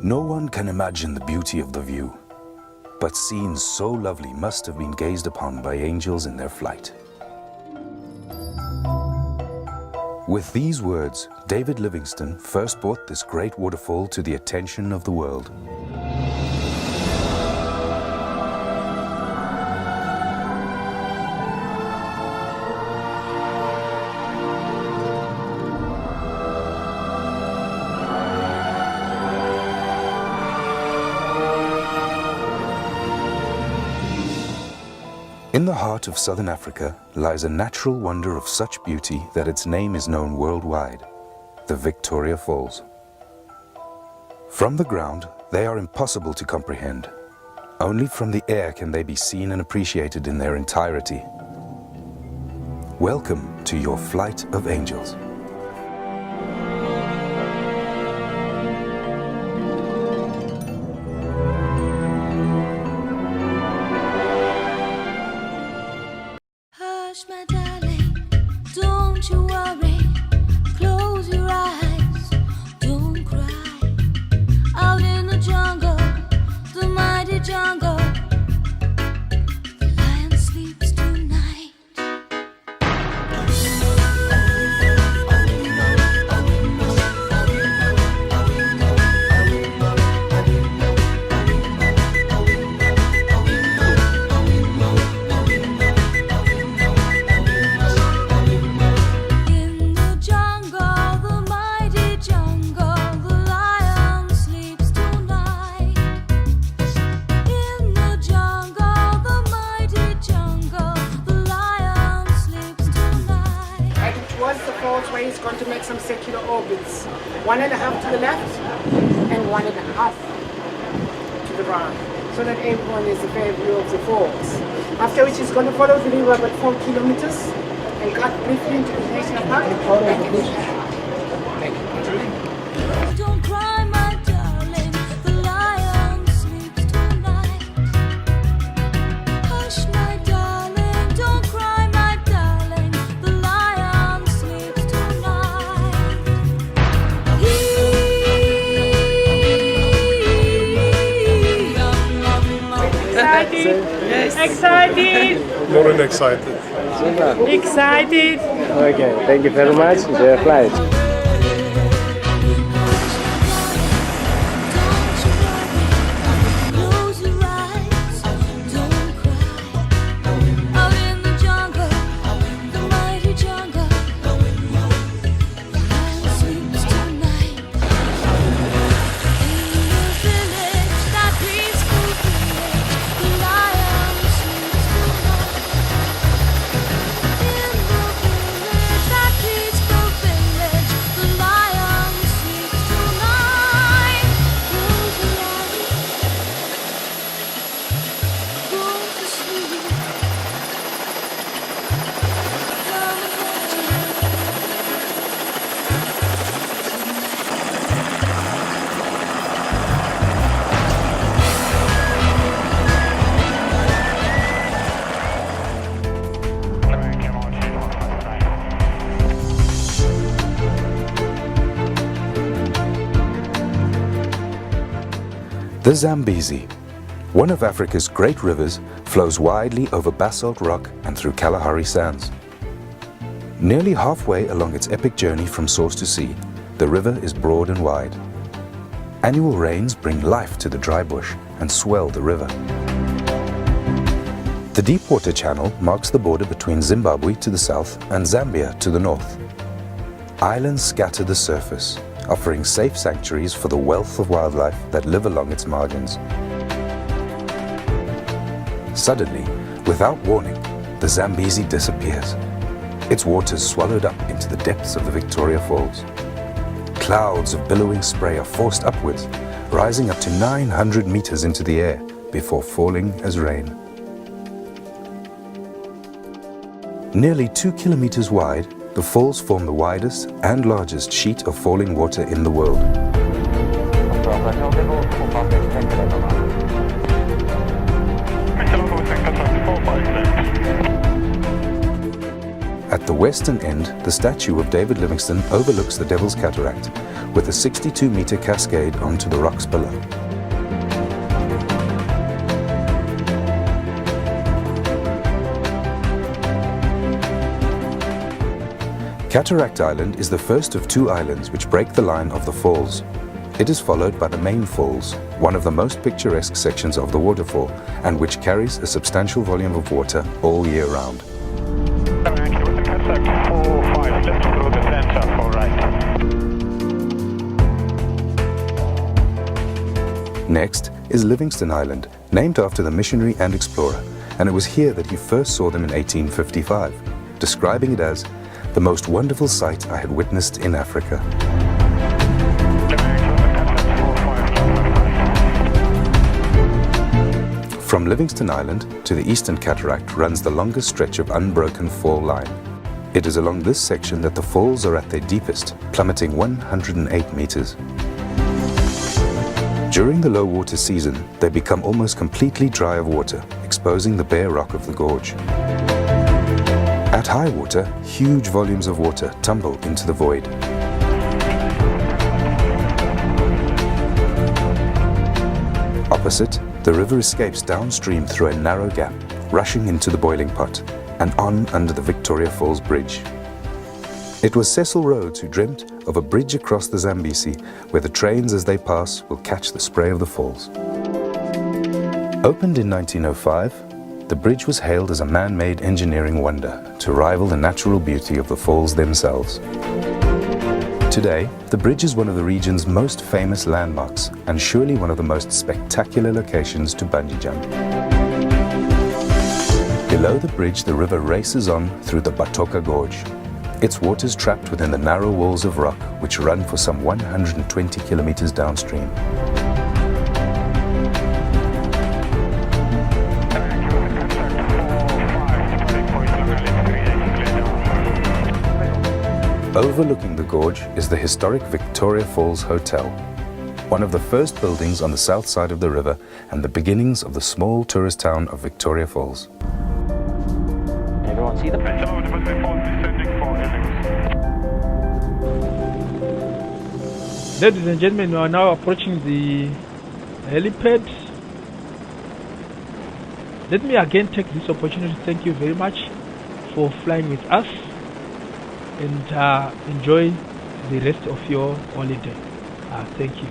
No one can imagine the beauty of the view, but scenes so lovely must have been gazed upon by angels in their flight. With these words, David Livingstone first brought this great waterfall to the attention of the world. In the heart of southern Africa lies a natural wonder of such beauty that its name is known worldwide, the Victoria Falls. From the ground, they are impossible to comprehend. Only from the air can they be seen and appreciated in their entirety. Welcome to your flight of angels. My darling, don't you worry, close your eyes, don't cry. Out in the jungle, the mighty jungle, the lion sleeps tonight. Where he's going to make some circular orbits, 1.5 to the left and 1.5 to the right, so that everyone is a fair view of the falls. After which he's going to follow the river about 4 kilometers and cut briefly into the national park. Don't cry, my darling, the lion sleeps tonight. Hush, my darling, don't cry, my darling, the lion sleeps tonight. Excited? Yes. Excited? More than excited. Excited? Okay, thank you very much. Enjoy your flight. The Zambezi, one of Africa's great rivers, flows widely over basalt rock and through Kalahari sands. Nearly halfway along its epic journey from source to sea, the river is broad and wide. Annual rains bring life to the dry bush and swell the river. The Deepwater Channel marks the border between Zimbabwe to the south and Zambia to the north. Islands scatter the surface, offering safe sanctuaries for the wealth of wildlife that live along its margins. Suddenly, without warning, the Zambezi disappears. Its waters swallowed up into the depths of the Victoria Falls. Clouds of billowing spray are forced upwards, rising up to 900 meters into the air before falling as rain. Nearly 2 kilometers wide, the falls form the widest and largest sheet of falling water in the world. At the western end, the statue of David Livingstone overlooks the Devil's Cataract, with a 62-meter cascade onto the rocks below. Cataract Island is the first of two islands which break the line of the falls. It is followed by the main falls, one of the most picturesque sections of the waterfall, and which carries a substantial volume of water all year round. Next is Livingstone Island, named after the missionary and explorer, and it was here that he first saw them in 1855, describing it as the most wonderful sight I had witnessed in Africa. From Livingstone Island to the Eastern Cataract runs the longest stretch of unbroken fall line. It is along this section that the falls are at their deepest, plummeting 108 meters. During the low water season, they become almost completely dry of water, exposing the bare rock of the gorge. At high water, huge volumes of water tumble into the void. Opposite, the river escapes downstream through a narrow gap, rushing into the boiling pot, and on under the Victoria Falls Bridge. It was Cecil Rhodes who dreamt of a bridge across the Zambezi, where the trains as they pass will catch the spray of the falls. Opened in 1905, the bridge was hailed as a man-made engineering wonder to rival the natural beauty of the falls themselves. Today, the bridge is one of the region's most famous landmarks and surely one of the most spectacular locations to bungee jump. Below the bridge, the river races on through the Batoka Gorge. Its waters trapped within the narrow walls of rock which run for some 120 kilometers downstream. Overlooking the gorge is the historic Victoria Falls Hotel, one of the first buildings on the south side of the river and the beginnings of the small tourist town of Victoria Falls. Everyone see them? Ladies and gentlemen, we are now approaching the helipad. Let me again take this opportunity to thank you very much for flying with us, and enjoy the rest of your holiday. Thank you.